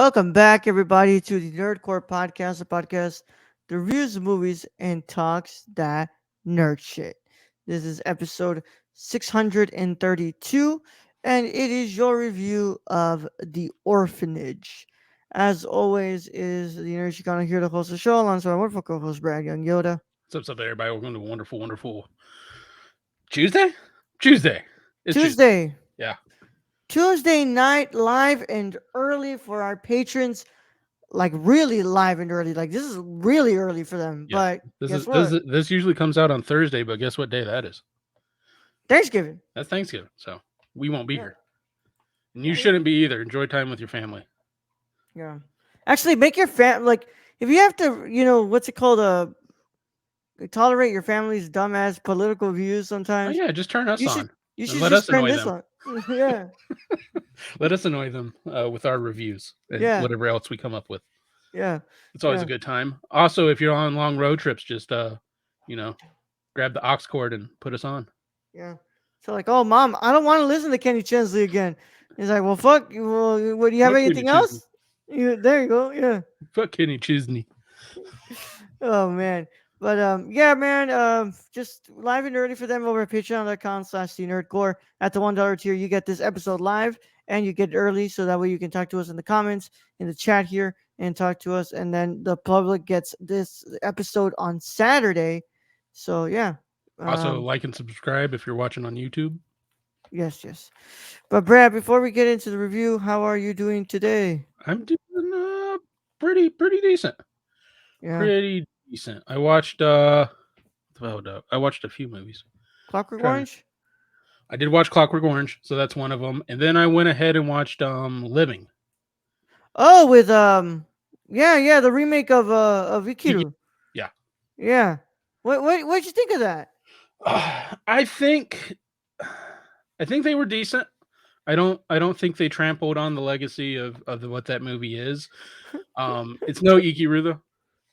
Welcome back, everybody, to the Nerdcore Podcast, the podcast that reviews movies and talks that nerd shit. This is episode 632, and it is your review of The Orphanage. As always, is the Nerd Chicano here to host the show alongside my wonderful co-host Brad Young Yoda. What's up, everybody? Welcome to wonderful, wonderful Tuesday. Tuesday. It's Tuesday. Tuesday, Yeah. Tuesday night, live and early for our patrons. Like really live and early. Like this is really early for them. Yeah. But This guess is this what? is, this usually comes out on Thursday, but guess what day that is? Thanksgiving. That's Thanksgiving. So we won't be Yeah. here, and you shouldn't be either. Enjoy time with your family. Yeah. Actually, make your like if you have to, what's it called? Tolerate your family's dumbass political views Oh sometimes. yeah, just turn us You should on you and should let just us turn annoy this them. on. Yeah. Let us annoy them with our reviews and Yeah. whatever else we come up with. Yeah. It's always a Yeah. good time. Also, if you're on long road trips, just you know, grab the aux cord and put us on. Yeah. So like, oh mom, I don't want to listen to Kenny Chesley again. He's like, well, fuck. Well, what do you have Fuck Kenny anything Chesney. else? There you go. Yeah. Fuck Kenny Chesney. Oh man. But yeah, man, just live and early for them over at patreon.com/thenerdcore. At the $1 tier, you get this episode live and you get it early, so that way you can talk to us in the comments, in the chat here, and talk to us. And then the public gets this episode on Saturday. So yeah. Also, like and subscribe if you're watching on YouTube. Yes. But Brad, before we get into the review, how are you doing today? I'm doing pretty decent. Yeah. Pretty decent. I watched I watched a few movies. Clockwork Orange? I did watch Clockwork Orange, so that's one of them. And then I went ahead and watched Living. Oh, with yeah, the remake of Ikiru. Yeah. Yeah. What'd you think of that? I think they were decent. I don't think they trampled on the legacy of what that movie is. It's no Ikiru though.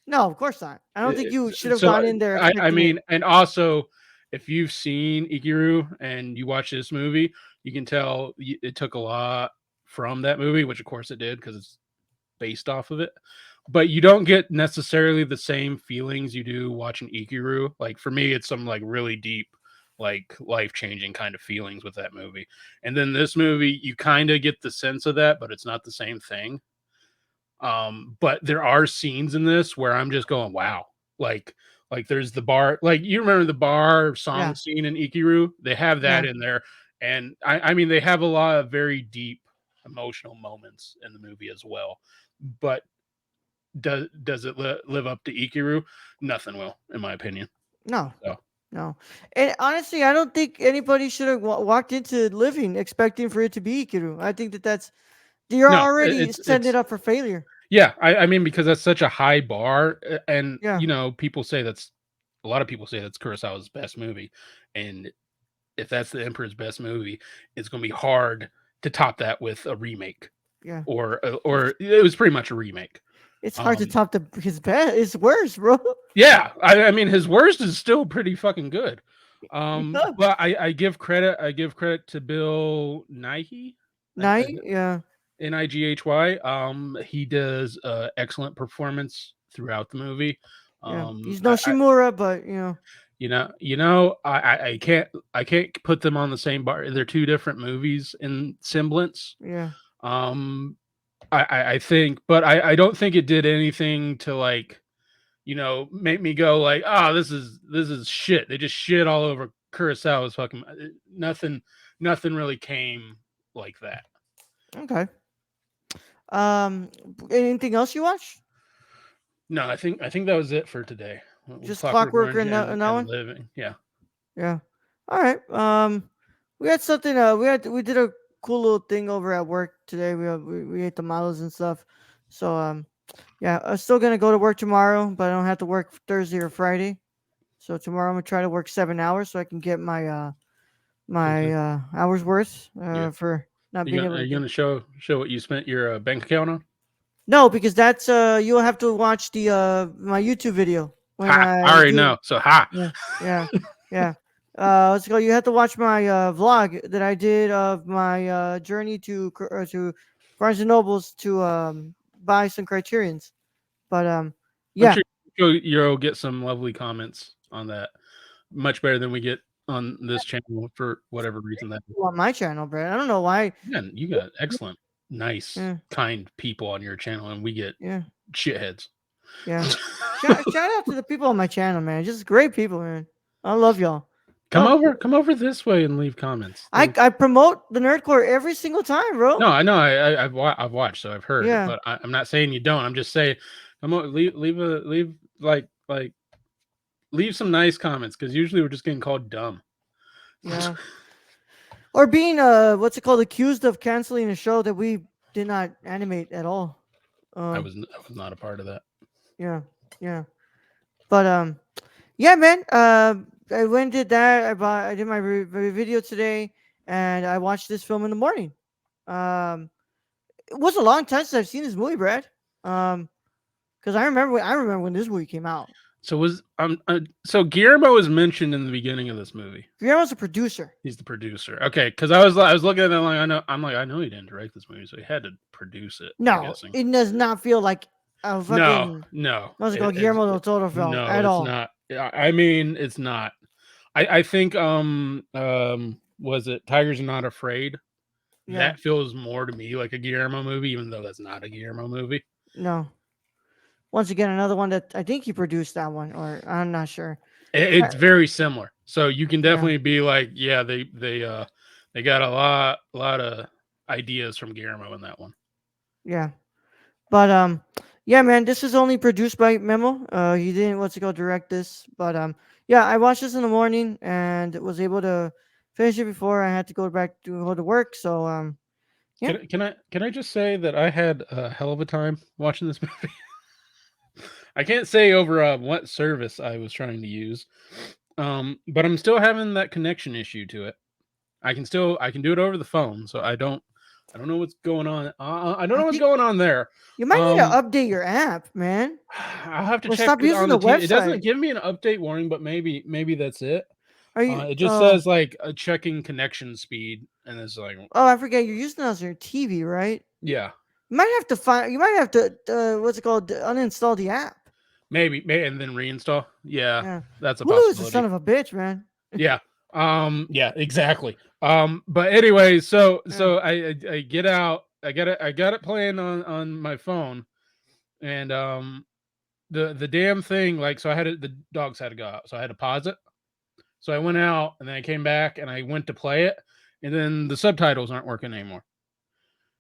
No, of course not. I don't think you should have So gone in there I expecting mean, it. and also if you've seen Ikiru and you watch this movie, you can tell it took a lot from that movie, which of course it did because it's based off of it. But you don't get necessarily the same feelings you do watching Ikiru. Like for me, it's some like really deep, like life-changing kind of feelings with that movie. And then this movie, you kind of get the sense of that, but it's not the same thing. But there are scenes in this where I'm just going, wow. Like there's the bar, like you remember the bar song scene in Ikiru? They have that in there. And I mean, they have a lot of very deep emotional moments in the movie as well. But does it live up to Ikiru? Nothing will, in my opinion. No. So. No. And honestly, I don't think anybody should have walked into Living expecting for it to be Ikiru. I think you're already setting it up for failure. Yeah, I mean, because that's such a high bar, and Yeah. people say a lot of people say that's Kurosawa's best movie, and if that's the Emperor's best movie, it's going to be hard to top that with a remake. Yeah. Or it was pretty much a remake. It's hard to top his best. It's worse, bro. Yeah, I mean, his worst is still pretty fucking good. But I give credit to Bill Nighy. Yeah. Nighy. He does excellent performance throughout the movie. He's no Shimura, but I can't put them on the same bar. They're two different movies in semblance. Yeah. I think, but I don't think it did anything to like, make me go like, oh, this is shit. They just shit all over Kurosawa's fucking nothing really came like that. Okay. Anything else you watched? No, I think that was it for today. Just Clockwork and one? Living. Yeah. Yeah. All right. We had something. We did a cool little thing over at work today. We ate the models and stuff. So yeah, I'm still gonna go to work tomorrow, but I don't have to work Thursday or Friday. So tomorrow I'm gonna try to work 7 hours so I can get my hours worth for not being able. Are you gonna show what you spent your bank account on? No, because that's you'll have to watch the my YouTube video. I already know. So Yeah. Let's go. You have to watch my vlog that I did of my journey to Barnes and Nobles to buy some Criterions. But I'm yeah, sure you'll get some lovely comments on that. Much better than we get on this channel for whatever reason that is. on my channel, Brad. I don't know why. Man, you got excellent, nice, Yeah, kind people on your channel, and we get yeah, shitheads. yeah. Shout out to the people on my channel, man. Just great people, man. I love y'all. Come Oh, over, come over this way and leave comments. I promote the Nerdcore every single time, bro. No, I know. I've watched, so I've heard, Yeah, but I'm not saying you don't. I'm just saying, come on, leave like leave some nice comments because usually we're just getting called dumb. yeah. Or being what's it called, accused of canceling a show that we did not animate at all. Um, I was not a part of that. yeah, yeah. But yeah, man. I went and did that. I did my video today, and I watched this film in the morning. Um, it was a long time since I've seen this movie, Brad. Because I remember when this movie came out. So so Guillermo was mentioned in the beginning of this movie. Guillermo's a producer. He's the producer. Okay, because I was looking at that like I know he didn't direct this movie, so he had to produce it. I'm No, guessing. it does not feel like a No, fucking no, what's it called, Guillermo del Toro film no, at it's all. not. I mean, it's not. I think was it Tigers Are Not Afraid? Yeah, That feels more to me like a Guillermo movie, even though that's not a Guillermo movie. no. Once again, another one that I think he produced that one, or I'm not sure. It's very similar, so you can Yeah, definitely be like, yeah, they got a lot of ideas from Guillermo in that one. yeah. But yeah, man, this is only produced by Memo. He didn't what's it called direct this, but yeah, I watched this in the morning and was able to finish it before I had to go to work. So yeah, Can I just say that I had a hell of a time watching this movie? I can't say over what service I was trying to use, but I'm still having that connection issue to it. I can do it over the phone, so I don't know what's going on. I don't I know what's think going on there. you might need to Um, update your app, man, I'll have to or check stop it using on the the TV. It website. doesn't give me an update warning, but maybe that's it. Are you? It just says like checking connection speed, and it's like Oh, I forget. You're using it on your TV, right? yeah, You might have to find. You might have to what's it called? Uninstall the app. maybe and then reinstall. Yeah, Yeah, that's a Hulu is a son possibility. of a bitch, man. Yeah. Yeah, exactly. But anyway, Yeah, I get out, I got it playing on my phone, and the damn thing, like, so the dogs had to go out, so I had to pause it. So I went out and then I came back and I went to play it, and then the subtitles aren't working anymore.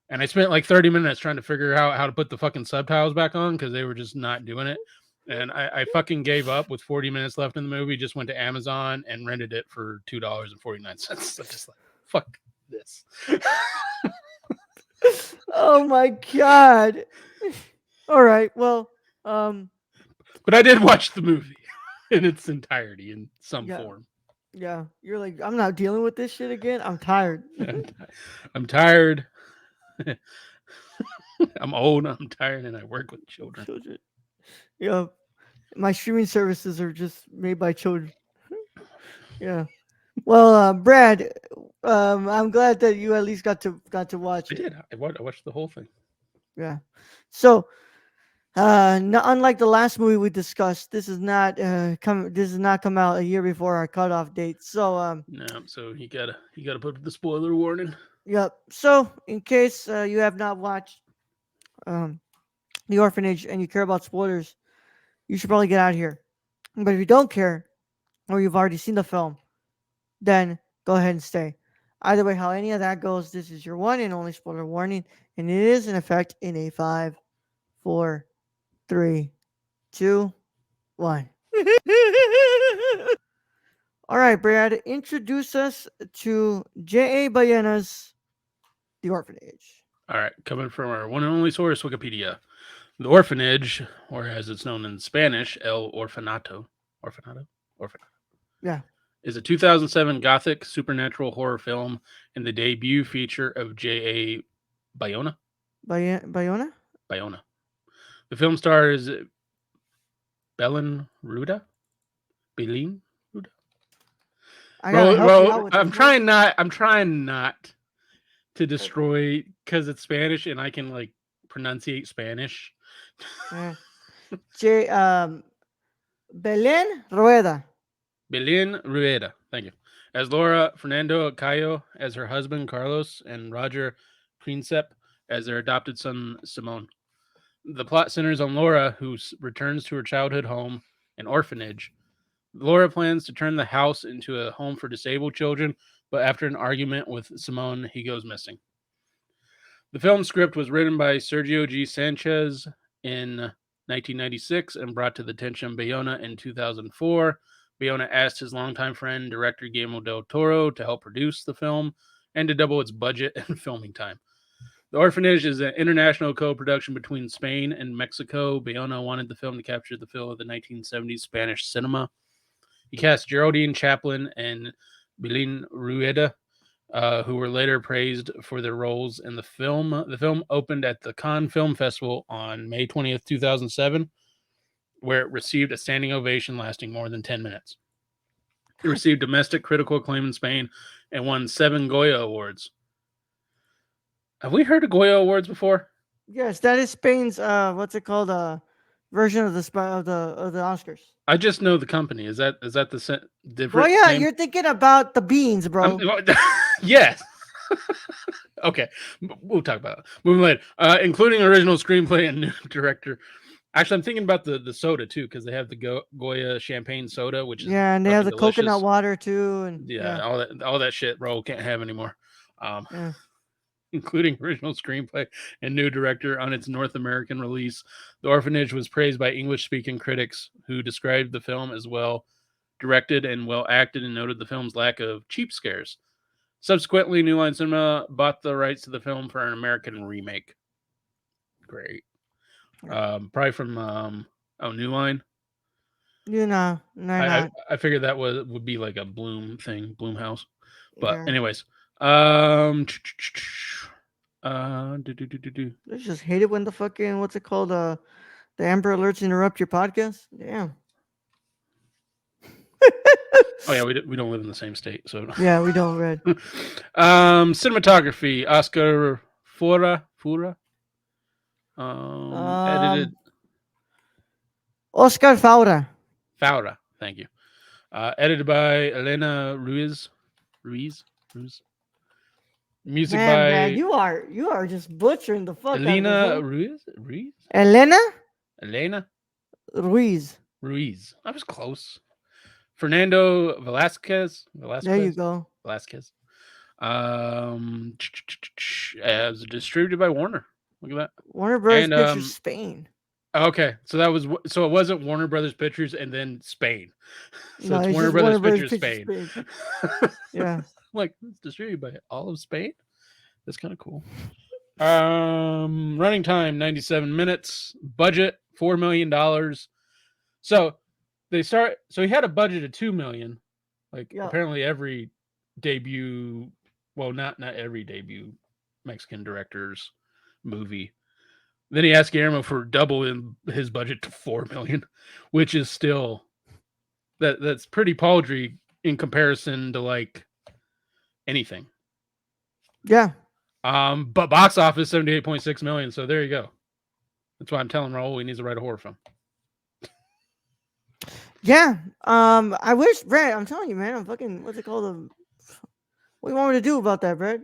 And I spent like 30 minutes trying to figure out how to put the fucking subtitles back on because they were just not doing it. And I fucking gave up with 40 minutes left in the movie, just went to Amazon and rented it for $2.49. So just like, fuck this. oh my god. All right. Well, um, But I did watch the movie in its entirety in some yeah, form. yeah. You're like, I'm not dealing with this shit again. I'm tired. I'm, I'm tired. I'm old. I'm tired, and I work with children. Children. Yeah, my streaming services are just made by children. Yeah. Well, Brad, I'm glad that you at least got to watch I it. did. I watched the whole thing. Yeah. So, unlike the last movie we discussed, this is not come. This has not come out a year before our cutoff date. So, No, so you gotta put the spoiler warning. yep. So, in case you have not watched um the Orphanage and you care about spoilers, you should probably get out of here. But if you don't care, or you've already seen the film, then go ahead and stay. Either way, how any of that goes, this is your one and only spoiler warning, and it is in effect in a 5, 4, 3, 2, 1. All right, Brad, introduce us to J.A. Bayona's The Orphanage. All right, coming from our one and only source, Wikipedia. The Orphanage, or as it's known in Spanish, El Orfanato, Orfanato, Orfanato, Yeah, is a 2007 gothic supernatural horror film and the debut feature of J.A. Bayona. Bayona. Bayona. The film stars Belen Ruda, Belin Ruda. I gotta help you out with this one. I'm trying not to destroy because it's Spanish and I can like pronunciate Spanish. Yeah. J. Belen Rueda. Belén Rueda, thank you. As Laura, Fernando Cayo as her husband Carlos, and Roger Princep as their adopted son Simone. The plot centers on Laura, who returns to her childhood home, an orphanage. Laura plans to turn the house into a home for disabled children, but after an argument with Simone, he goes missing. The film script was written by Sergio G. Sanchez in 1996 and brought to the attention of Bayona in 2004. Bayona asked his longtime friend, director Guillermo del Toro, to help produce the film and to double its budget and filming time. The Orphanage is an international co-production between Spain and Mexico. Bayona wanted the film to capture the feel of the 1970s Spanish cinema. He cast Geraldine Chaplin and Belén Rueda, who were later praised for their roles in the film. The film opened at the Cannes Film Festival on May 20th, 2007, where it received a standing ovation lasting more than 10 minutes. It received domestic critical acclaim in Spain and won 7 Goya Awards. Have we heard of Goya Awards before? Yes, that is Spain's what's it called? Version of the Oscars. I just know the company. Is that the different Goya, name? you're thinking about the beans, bro. Yes. Okay, we'll talk about it. Moving later, including original screenplay and new director. Actually, I'm thinking about the soda too, because they have the Goya champagne soda, which is Yeah, and they have fucking the coconut delicious. water too, and Yeah, yeah, all that shit, bro, can't have anymore. Um, yeah. including original screenplay and new director on its North American release. The Orphanage was praised by English-speaking critics who described the film as well directed and well acted and noted the film's lack of cheap scares. Subsequently, New Line Cinema bought the rights to the film for an American remake. Great. Probably from New Line. You know, they're I, I not. I figured that would be like a Bloom thing, Bloom House. But Yeah, anyways, um, do, do, do, do, do. they just hate it when the fucking what's it called? The Amber Alerts interrupt your podcast. Damn. Oh yeah, we don't live in the same state, so. Yeah, we don't read. Cinematography, Oscar Fura. Edited Oscar Faura. Faura. Thank you. Edited by Elena Ruiz. Music Man, Brad, by you are just butchering the fuck out of this Elena one. Ruiz. Elena Elena Ruiz. Ruiz. I was close. Fernando There you go. Velasquez. As distributed by Warner. Look at that. Warner Brothers And Pictures Spain. okay, so it wasn't Warner Brothers Pictures and then Spain. So No, it's it's Warner just Warner Brothers Brothers Pictures Pictures Spain. Spain. Yeah. Like it's distributed by all of Spain. That's kind of cool. Running time 97 minutes. Budget $4 million. So So he had a budget of 2 million. Like Yeah. apparently every debut, well, not every debut Mexican director's movie. Then he asked Guillermo for doubling his budget to 4 million, which is still that's pretty paltry in comparison to like anything. Yeah. But box office 78.6 million. So there you go. That's why I'm telling Raul he needs to write a horror film. Yeah. I wish, Brad. I'm telling you, man. I'm fucking. What's it called? What do you want me to do about that, Brad?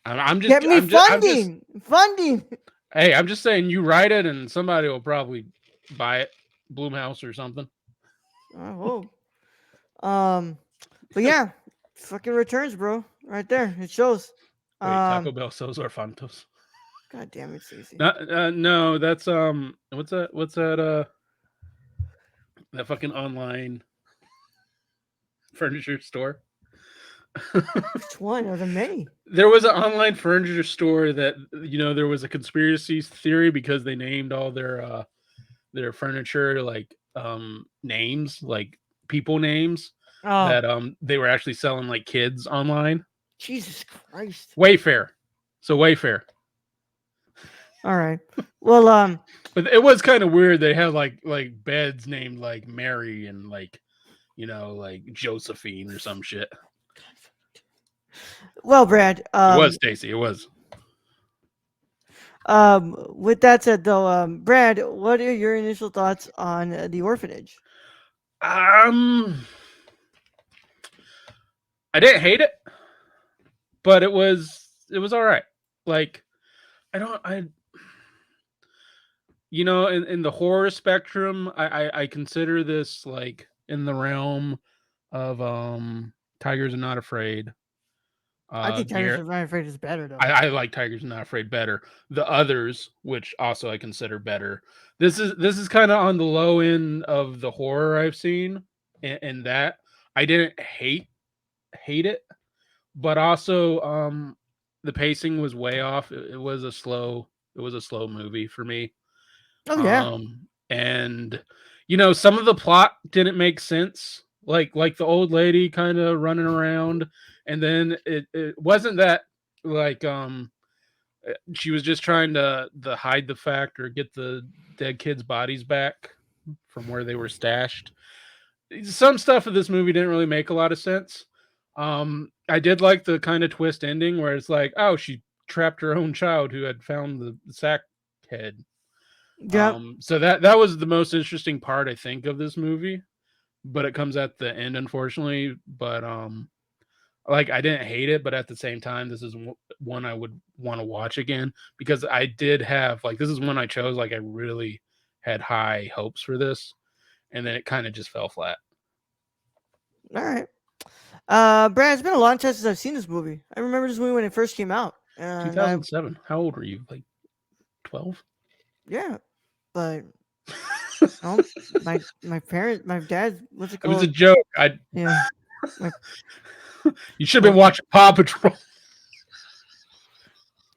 I'm just Get me I'm just, funding. Funding. hey, I'm just saying you write it and somebody will probably buy it, Bloomhouse or something. I hope. But yeah, fucking returns, bro. Right there, it shows. Wait, Taco Bell sells Orfantos. God damn it, Stacey. No, that's what's that that fucking online furniture store? Which one of the many? There was an online furniture store that there was a conspiracy theory because they named all their furniture like names, like people names Oh, that they were actually selling like kids online. Jesus Christ. Wayfair. So Wayfair. All right. Well, But it was kind of weird. They had like beds named like Mary and like like Josephine or some shit. well, Brad. It was Stacy. It was. With that said, though, Brad, what are your initial thoughts on the Orphanage? Um, I didn't hate it, but it was all right. Like I don't I in the horror spectrum, I consider this like in the realm of Tigers Are Not Afraid. I think Tigers Garrett, Are Not Afraid is better, though. I like Tigers Are Not Afraid better. The others, which also I consider better. This is kind of on the low end of the horror I've seen, and that I didn't hate it, but also the pacing was way off. It was a slow movie for me. Oh yeah, And some of the plot didn't make sense. Like the old lady kind of running around, and then it wasn't that like she was just trying to hide the fact or get the dead kids' bodies back from where they were stashed. Some stuff of this movie didn't really make a lot of sense. I did like the kind of twist ending where it's like, oh, she trapped her own child who had found the sack head. yeah. So that was the most interesting part I think of this movie, but it comes at the end, unfortunately. But like I didn't hate it, but at the same time, this is one I would want to watch again because I did have like this is one I chose. Like I really had high hopes for this, and then it kind of just fell flat. All right. Brad, it's been a long time since I've seen this movie. I remember this movie when it first came out, and I 2007. How old were you? Like 12? yeah, but no, my parents, my dad, what's it It was a called? joke. I Yeah, my You should have well, been watching Paw Patrol.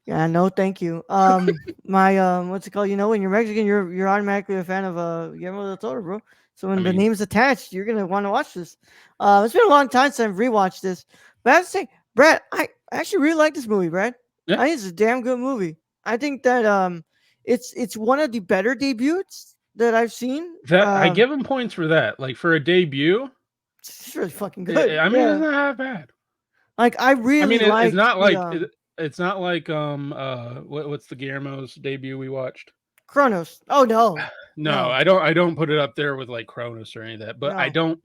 yeah, no, thank you. My what's it called? You know, when you're Mexican, you're automatically a fan of Guillermo del Toro, bro. So I when the mean, name's attached, you're gonna want to watch this. It's been a long time since I've rewatched this, but I have to say, Brad, I actually really like this movie, Brad. yeah, I think it's a damn good movie. I think that it's one of the better debuts that I've seen. that I give him points for that. Like for a debut, It's really fucking good. I mean, it's Yeah, not that bad. like I I really mean, it's liked not the like it's not like what's the Guillermo's debut we watched? Chronos. Oh no, No, no, I don't put it up there with like Cronus or any of that. But I no. don't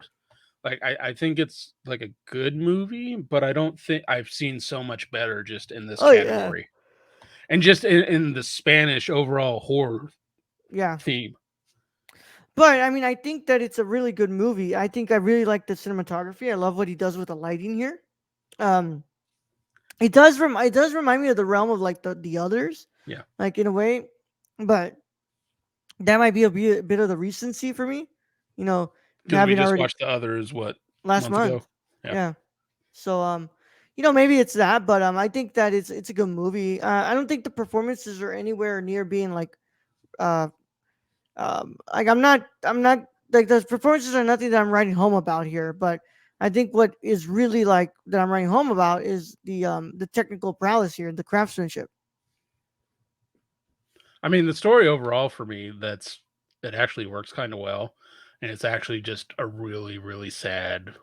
like I think it's like a good movie, but I don't think I've seen so much better just in this Oh yeah, category. And just in the Spanish overall horror yeah. theme. But I mean, I think that it's a really good movie. I think I really like the cinematography. I love what he does with the lighting here. Um, it does remind me of the realm of like the others, Yeah. like in a way. But that might be a bit of the recency for me. You know, Because we having just already watched the others what a last month ago. month. Yeah. Yeah. So maybe it's that, but I think that it's a good movie. I don't think the performances are anywhere near being uh like I'm not like the performances are nothing that I'm writing home about here, but I think what is really like that I'm writing home about is the technical prowess here, the craftsmanship. I mean, the story overall for me, it actually works kind of well, and it's actually just a really, really sad,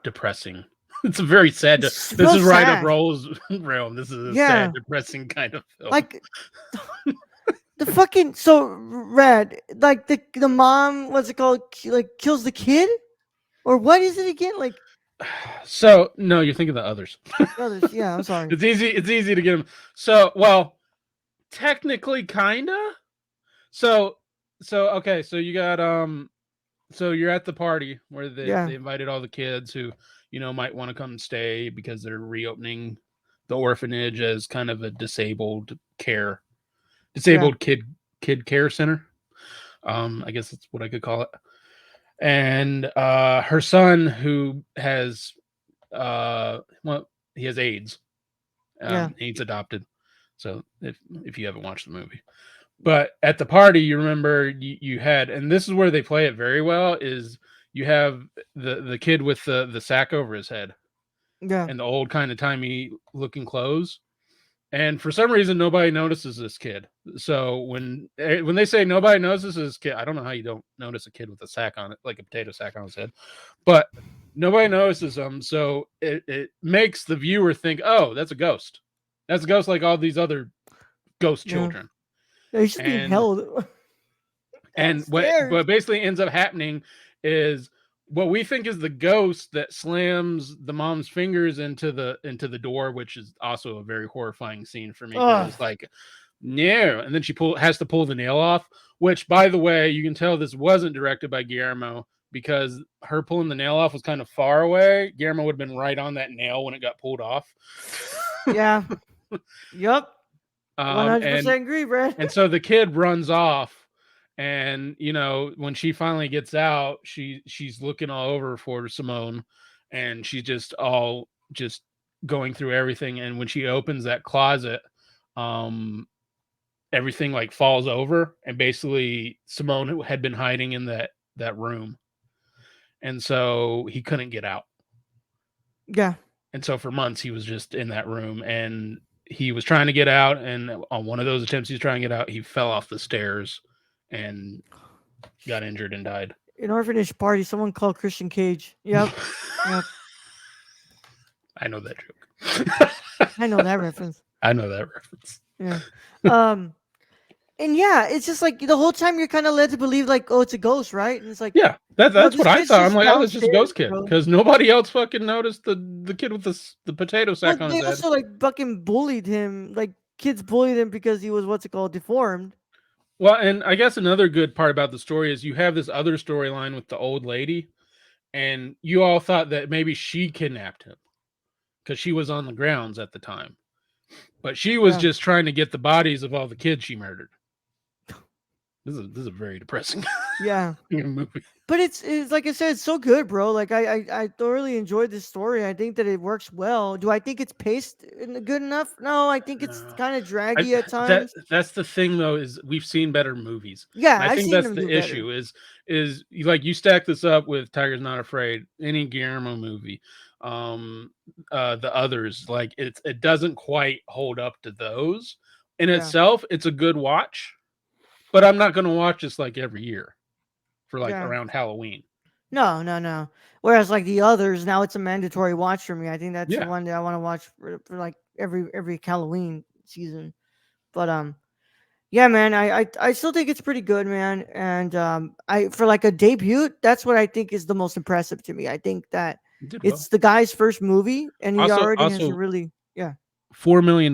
depressing. It's a very sad. It's This real is right up sad. Roll's realm. This is a sad, Yeah. depressing kind of film. Like the fucking so red, like the mom, what's it called? Like kills the kid? Or what is it again? Like So no, you're thinking the others. others, yeah, I'm sorry. It's easy. It's easy to get them. So well, technically, kinda. So okay. So you got so you're at the party where Yeah. they invited all the kids who might want to come stay because they're reopening the orphanage as kind of a Yeah. disabled kid care center. I guess that's what I could call it. And her son who has well, he has AIDS. Yeah. He's adopted. So if you haven't watched the movie, but at the party, you remember you had, and this is where they play it very well. Is you have the kid with the sack over his head Yeah. and the old kind of timey looking clothes, and for some reason nobody notices this kid. So when they say nobody notices this kid, I don't know how you don't notice a kid with a sack on it, like a potato sack on his head, but nobody notices him. So it makes the viewer think, oh, that's a ghost. That's a ghost like all these other ghost Yeah. children. Yeah, he's just being and held what downstairs. basically ends up happening is what we think is the ghost that slams the mom's fingers into the door, which is also a very horrifying scene for me because Ugh. it's like no, and then she has to pull the nail off. Which, by the way, you can tell this wasn't directed by Guillermo because her pulling the nail off was kind of far away. Guillermo would have been right on that nail when it got pulled off. Yeah. Yup. One um, hundred and percent agree, Brad. and so the kid runs off, and when she finally gets out, she's looking all over for Simone, and she's just going through everything. And when she opens that closet, um, everything like falls over, and basically Simone had been hiding in that room, and so he couldn't get out. Yeah. And so for months he was just in that room, and he was trying to get out, and on one of those attempts he was trying to get out, he fell off the stairs and got injured and died. An orphanage party. Someone called Christian Cage. Yep. Yep. I know that joke. I know that reference. I know that reference. Yeah. Um. And yeah, it's just like the whole time you're kind of led to believe like, oh, it's a ghost, right? And it's like, Yeah, no, that's what this I kid's thought. I'm just like, oh, it's just a downstairs, ghost kid bro. because nobody else fucking noticed the kid with the potato Well, sack on his they head. also like fucking bullied him. Like kids bullied him because he was what's it called, deformed. Well, and I guess another good part about the story is you have this other storyline with the old lady, and you all thought that maybe she kidnapped him because she was on the grounds at the time, but she was Yeah. just trying to get the bodies of all the kids she murdered. This is a very depressing Yeah. movie. But it's like I said, it's so good, bro. Like I thoroughly enjoyed this story. I think that it works well. Do I think it's paced good enough? No, I think it's Uh, kind of I draggy at that times. that's the thing though is we've seen better movies. Yeah, And I I've think seen that's them do the better. issue is like you stack this up with Tiger's Not Afraid, any Guillermo movie, um the others, like it doesn't quite hold up to those. In Yeah, itself, it's a good watch, but I'm not going to watch this like every year for like yeah. around Halloween. No, no, no. Whereas like the others, now it's a mandatory watch for me. I think that's the Yeah, one that I want to watch for like every Halloween season. But yeah, man, I still think it's pretty good, man. And I for like a debut, that's what I think is the most impressive to me. I think that it did well. it's the guy's first movie, and he Also already has a also really yeah $4 million.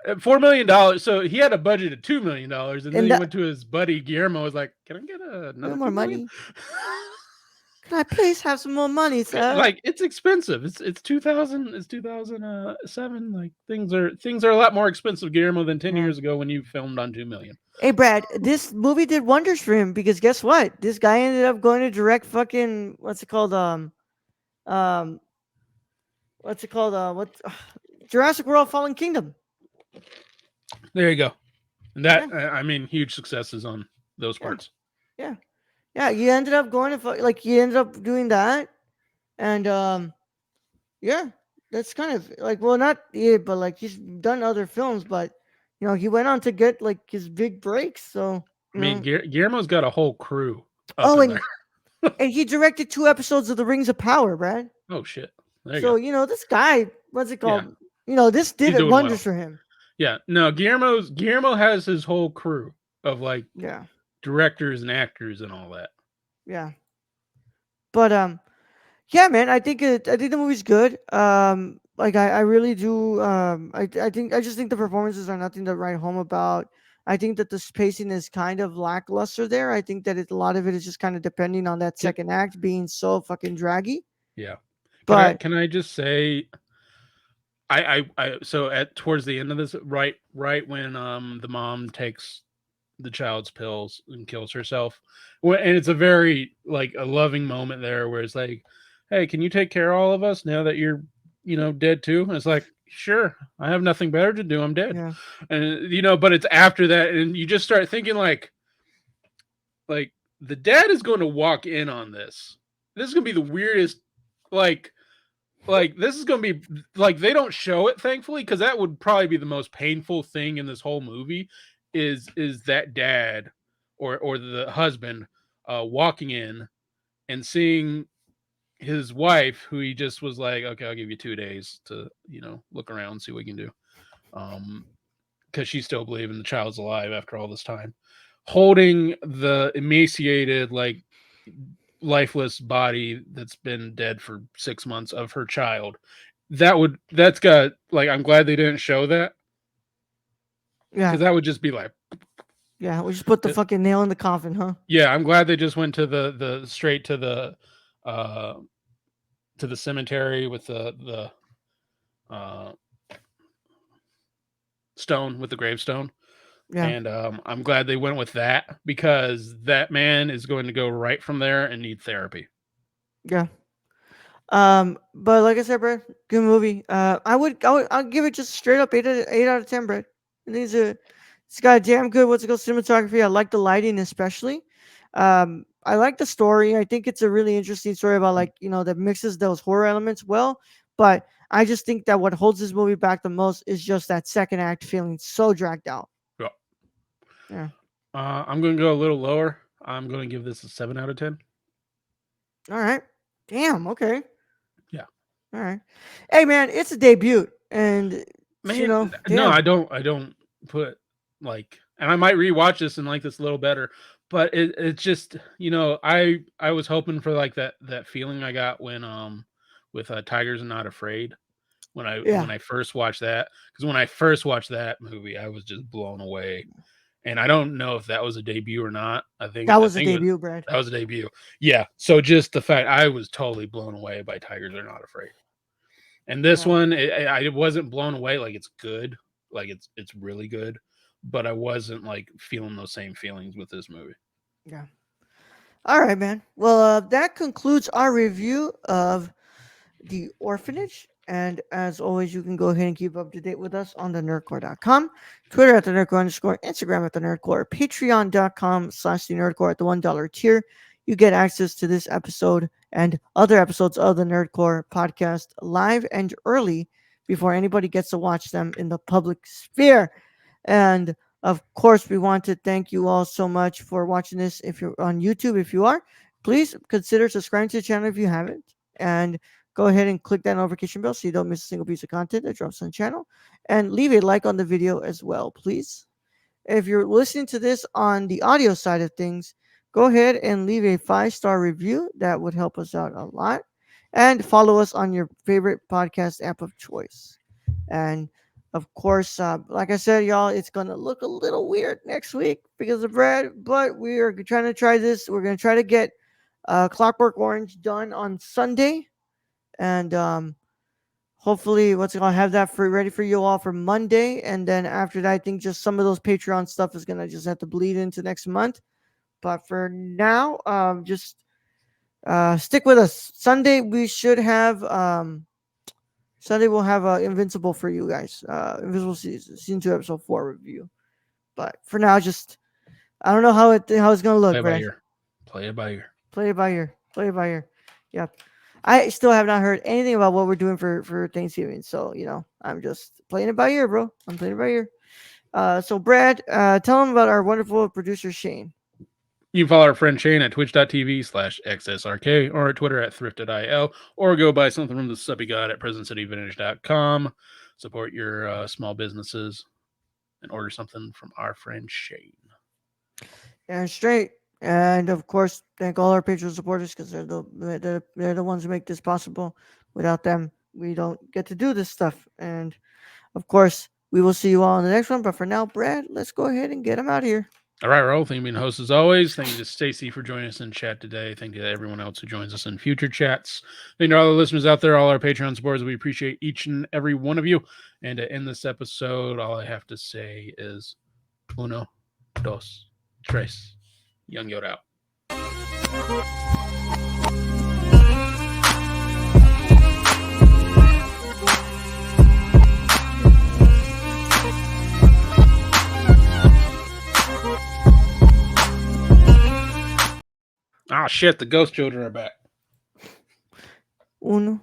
$4 million. So he had a budget of $2 million, and then and he that went to his buddy Guillermo. Was like, "Can I get a little another more 2 million?" money. Can I please have some more money, sir? Like it's expensive. It's 2000. It's 2007. Like things are a lot more expensive, Guillermo, than 10 years Yeah. ago when you filmed on 2 million. Hey, Brad, this movie did wonders for him because guess what? This guy ended up going to direct fucking what's it called? Um, what's it called? What Jurassic World: Fallen Kingdom. There you go. And that Yeah, I mean, huge successes on those yeah, parts. yeah, yeah. You ended up going to like you ended up doing that, and yeah, that's kind of like well, not yeah, but like he's done other films, but he went on to get like his big breaks. So I mean, Guillermo's got a whole crew up oh, in there. and he directed 2 episodes of The Rings of Power, Brad. Oh shit. There you So go. this guy, what's it Yeah, called? This he's did doing wonders well. for him. Yeah. No, Guillermo has his whole crew of like Yeah, directors and actors and all that. yeah. But yeah, man, I think the movie's good. Like I really do. I just think the performances are nothing to write home about. I think that the spacing is kind of lackluster there. I think that a lot of it is just kind of depending on that Can, second act being so fucking draggy. yeah. But Can I just say I so at towards the end of this, right when the mom takes the child's pills and kills herself, and it's a very like a loving moment there where it's like, hey, can you take care of all of us now that you're dead too? And it's like, sure, I have nothing better to do, I'm dead. yeah, And but it's after that, and you just start thinking like the dad is going to walk in on this is going to be the weirdest, like this is going to be like, they don't show it, thankfully, because that would probably be the most painful thing in this whole movie is that dad or the husband walking in and seeing his wife, who he just was like, okay, I'll give you 2 days to look around, see what we can do. um because she's still believing the child's alive after all this time, holding the emaciated, like lifeless body that's been dead for 6 months of her child. That's got like, I'm glad they didn't show that Yeah, because that would just be like, yeah. We just put the it- fucking nail in the coffin, huh? yeah. I'm glad they just went to the straight uh to the cemetery with the stone with the gravestone. Yeah, And I'm glad they went with that because that man is going to go right from there and need therapy. yeah. But like I said, Brad, good movie. I'll give it just straight up 8 out of 10, Brad. I think it's got damn good what's it called cinematography. I like the lighting especially. I like the story. I think it's a really interesting story about like that mixes those horror elements well. But I just think that what holds this movie back the most is just that second act feeling so dragged out. Yeah. Yeah. I'm going to go a little lower. I'm going to give this a 7 out of 10. All right. Damn. Okay. Yeah. All right. Hey man, it's a debut, and Man, no, damn. I don't put like, and I might rewatch this and like this a little better, but it's just, I was hoping for like that feeling I got when with Tigers Are Not Afraid when I Yeah. when I first watched that, because when I first watched that movie I was just blown away. And I don't know if that was a debut or not. I think That I was a think it was debut, Brad. that was a debut. Yeah. So just the fact I was totally blown away by Tigers Are Not Afraid. And this Yeah. one, I wasn't blown away. Like it's good, like it's really good, but I wasn't like feeling those same feelings with this movie. Yeah. All right, man. Well, that concludes our review of The Orphanage. And as always, you can go ahead and keep up to date with us on the nerdcore.com, Twitter at the nerdcore underscore, Instagram at the nerdcore, patreon.com/the nerdcore at the $1 tier. You get access to this episode and other episodes of the Nerdcore podcast live and early before anybody gets to watch them in the public sphere. And of course, we want to thank you all so much for watching this. If you're on YouTube, if you are, please consider subscribing to the channel if you haven't. And go ahead and click that notification bell so you don't miss a single piece of content that drops on the channel. And leave a like on the video as well, please. If you're listening to this on the audio side of things, go ahead and leave a 5-star review. That would help us out a lot. And follow us on your favorite podcast app of choice. And of course, like I said, y'all, it's going to look a little weird next week because of Brad, but we are trying to try this. We're going to try to get Clockwork Orange done on Sunday. And hopefully what's going to have that for ready for you all for Monday. And then after that, I think just some of those Patreon stuff is going to just have to bleed into next month. But for now, just stick with us. Sunday, we should have. Sunday we'll have Invincible for you guys. Invincible season 2 episode 4 review. But for now, just I don't know how it's gonna Play look, it by Brad. ear. Play it by ear. Play it by ear. Play it by ear. Yep. I still have not heard anything about what we're doing for Thanksgiving. So I'm just playing it by ear, bro. I'm playing it by ear. So Brad, tell them about our wonderful producer Shane. You can follow our friend Shane at twitch.tv/xsrk or at Twitter at thrifted.il, or go buy something from the Suppy God at presentcityvintage.com. Support your small businesses and order something from our friend Shane. And straight. And of course, thank all our Patreon supporters because they're the ones who make this possible. Without them, we don't get to do this stuff. And of course, we will see you all in the next one. But for now, Brad, let's go ahead and get him out of here. All right, Raul. Thank you for being host as always. Thank you to Stacy for joining us in chat today. Thank you to everyone else who joins us in future chats. Thank you to all the listeners out there, all our Patreon supporters. We appreciate each and every one of you. And to end this episode, all I have to say is uno, dos, tres. Young Yoda out. Ah, shit, the ghost children are back. Uno,